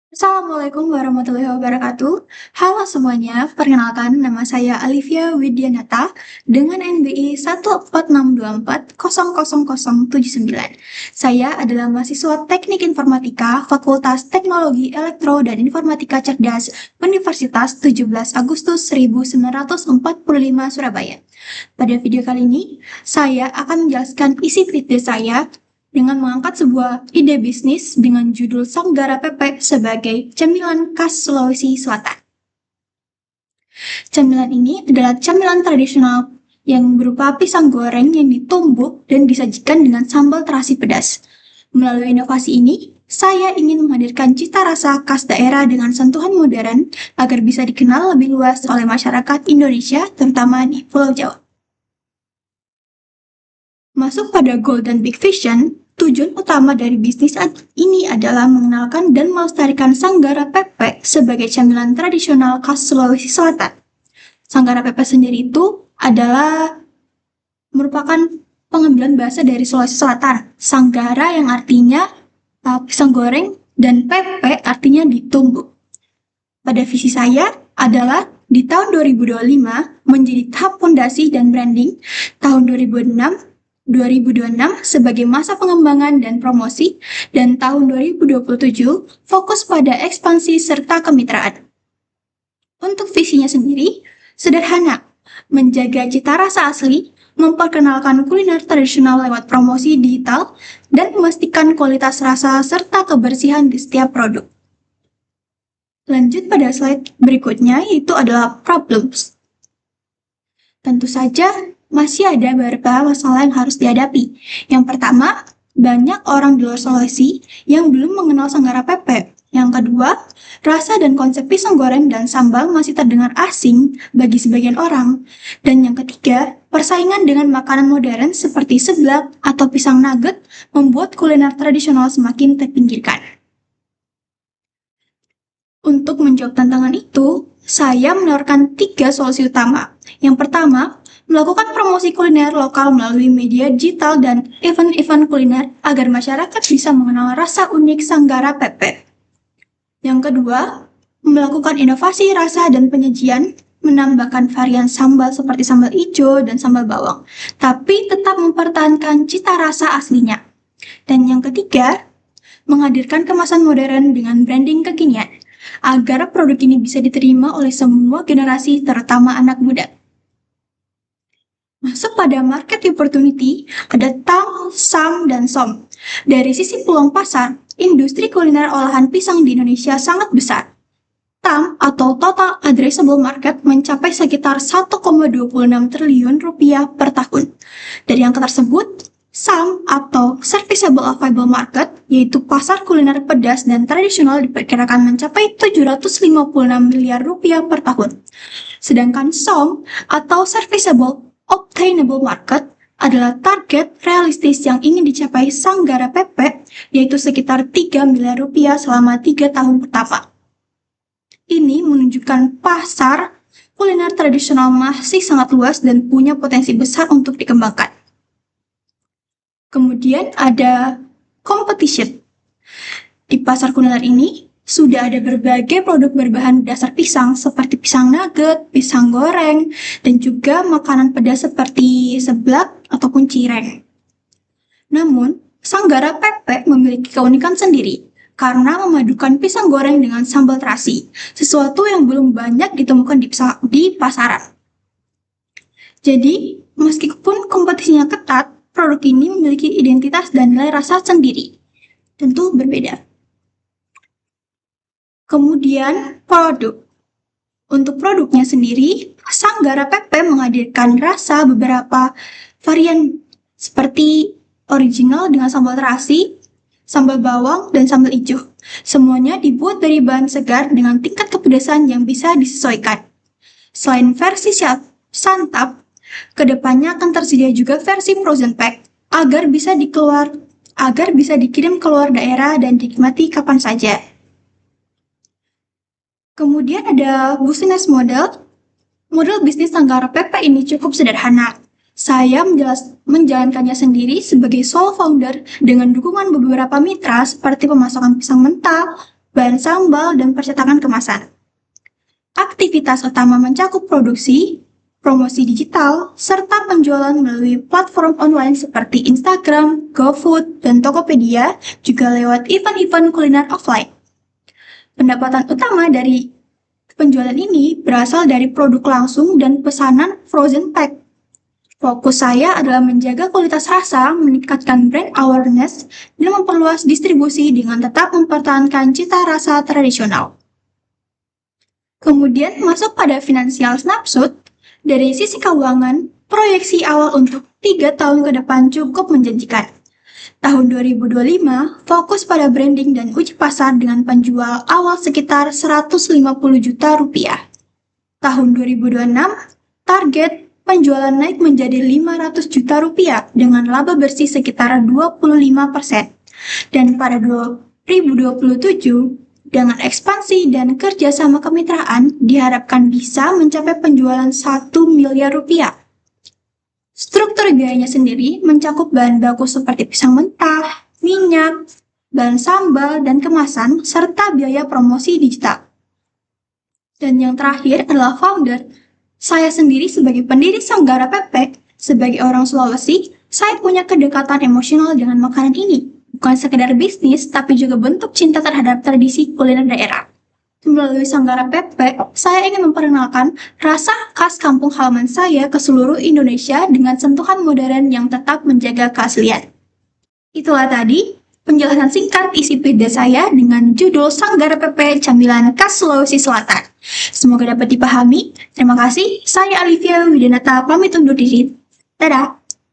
Assalamualaikum warahmatullahi wabarakatuh. Halo semuanya, perkenalkan nama saya Alivia Widianata dengan NBI 14624000079. Saya adalah mahasiswa Teknik Informatika Fakultas Teknologi Elektro dan Informatika Cerdas Universitas 17 Agustus 1945 Surabaya. Pada video kali ini, saya akan menjelaskan isi video saya dengan mengangkat sebuah ide bisnis dengan judul Sanggara Pepek sebagai cemilan khas Sulawesi Selatan. Cemilan ini adalah cemilan tradisional yang berupa pisang goreng yang ditumbuk dan disajikan dengan sambal terasi pedas. Melalui inovasi ini, saya ingin menghadirkan cita rasa khas daerah dengan sentuhan modern agar bisa dikenal lebih luas oleh masyarakat Indonesia, terutama di Pulau Jawa. Masuk pada goal dan big vision, tujuan utama dari bisnis ini adalah mengenalkan dan melestarikan Sanggara Pepek sebagai camilan tradisional khas Sulawesi Selatan. Sanggara Pepek sendiri itu adalah merupakan pengambilan bahasa dari Sulawesi Selatan. Sanggara yang artinya pisang goreng dan pepek artinya ditumbuk. Pada visi saya adalah di tahun 2025 menjadi tahap fondasi dan branding, tahun 2026 sebagai masa pengembangan dan promosi, dan tahun 2027 fokus pada ekspansi serta kemitraan. Untuk visinya sendiri, sederhana, menjaga cita rasa asli, memperkenalkan kuliner tradisional lewat promosi digital, dan memastikan kualitas rasa serta kebersihan di setiap produk. Lanjut pada slide berikutnya, yaitu adalah problems. Tentu saja, masih ada beberapa masalah yang harus dihadapi. Yang pertama, banyak orang di luar Sulawesi yang belum mengenal Sanggara Pepek. Yang kedua, rasa dan konsep pisang goreng dan sambal masih terdengar asing bagi sebagian orang. Dan yang ketiga, persaingan dengan makanan modern seperti seblak atau pisang nugget membuat kuliner tradisional semakin terpinggirkan. Untuk menjawab tantangan itu, saya menawarkan 3 solusi utama. Yang pertama, melakukan promosi kuliner lokal melalui media digital dan event-event kuliner agar masyarakat bisa mengenal rasa unik Sanggara Pepek. Yang kedua, melakukan inovasi rasa dan penyajian, menambahkan varian sambal seperti sambal hijau dan sambal bawang, tapi tetap mempertahankan cita rasa aslinya. Dan yang ketiga, menghadirkan kemasan modern dengan branding kekinian, agar produk ini bisa diterima oleh semua generasi, terutama anak muda. Masuk pada market opportunity, ada TAM, SAM, dan SOM. Dari sisi peluang pasar, industri kuliner olahan pisang di Indonesia sangat besar. TAM atau Total Addressable Market mencapai sekitar 1,26 triliun rupiah per tahun. Dari angka tersebut, SAM atau Serviceable Available Market, yaitu pasar kuliner pedas dan tradisional diperkirakan mencapai 756 miliar rupiah per tahun. Sedangkan SOM atau Serviceable Obtainable Market adalah target realistis yang ingin dicapai Sanggara Pepek, yaitu sekitar 3 miliar rupiah selama 3 tahun pertama. Ini menunjukkan pasar kuliner tradisional masih sangat luas dan punya potensi besar untuk dikembangkan. Kemudian ada competition. Di pasar kuliner ini, sudah ada berbagai produk berbahan dasar pisang seperti pisang nugget, pisang goreng, dan juga makanan pedas seperti seblak ataupun cireng. Namun, Sanggara Pepek memiliki keunikan sendiri karena memadukan pisang goreng dengan sambal terasi, sesuatu yang belum banyak ditemukan di pasaran. Jadi, meskipun kompetisinya ketat, produk ini memiliki identitas dan nilai rasa sendiri. Tentu berbeda. Kemudian, produk. Untuk produknya sendiri, Sanggara Pepek menghadirkan rasa beberapa varian seperti original dengan sambal terasi, sambal bawang, dan sambal hijau. Semuanya dibuat dari bahan segar dengan tingkat kepedasan yang bisa disesuaikan. Selain versi santap, kedepannya akan tersedia juga versi frozen pack agar bisa dikirim keluar daerah dan dinikmati kapan saja. Kemudian ada business model. Model bisnis Sanggara Pepek ini cukup sederhana. Saya menjalankannya sendiri sebagai sole founder dengan dukungan beberapa mitra seperti pemasakan pisang mentah, bahan sambal, dan percetakan kemasan. Aktivitas utama mencakup produksi, promosi digital, serta penjualan melalui platform online seperti Instagram, GoFood, dan Tokopedia, juga lewat event-event kuliner offline. Pendapatan utama dari penjualan ini berasal dari produk langsung dan pesanan frozen pack. Fokus saya adalah menjaga kualitas rasa, meningkatkan brand awareness, dan memperluas distribusi dengan tetap mempertahankan cita rasa tradisional. Kemudian masuk pada financial snapshot. Dari sisi keuangan, proyeksi awal untuk 3 tahun ke depan cukup menjanjikan. Tahun 2025 fokus pada branding dan uji pasar dengan penjual awal sekitar 150 juta rupiah. Tahun 2026 target penjualan naik menjadi 500 juta rupiah dengan laba bersih sekitar 25%. Dan pada 2027 dengan ekspansi dan kerjasama kemitraan diharapkan bisa mencapai penjualan 1 miliar rupiah. Struktur biayanya sendiri mencakup bahan baku seperti pisang mentah, minyak, bahan sambal, dan kemasan, serta biaya promosi digital. Dan yang terakhir adalah founder. Saya sendiri sebagai pendiri Sanggara Pepek, sebagai orang Sulawesi, saya punya kedekatan emosional dengan makanan ini. Bukan sekedar bisnis, tapi juga bentuk cinta terhadap tradisi kuliner daerah. Melalui Sanggara Pepek, saya ingin memperkenalkan rasa khas kampung halaman saya ke seluruh Indonesia dengan sentuhan modern yang tetap menjaga keaslian. Itulah tadi penjelasan singkat isi video saya dengan judul Sanggara Pepek Camilan Khas Sulawesi Selatan. Semoga dapat dipahami. Terima kasih. Saya Alivia Widanata pamit undur diri. Dadah!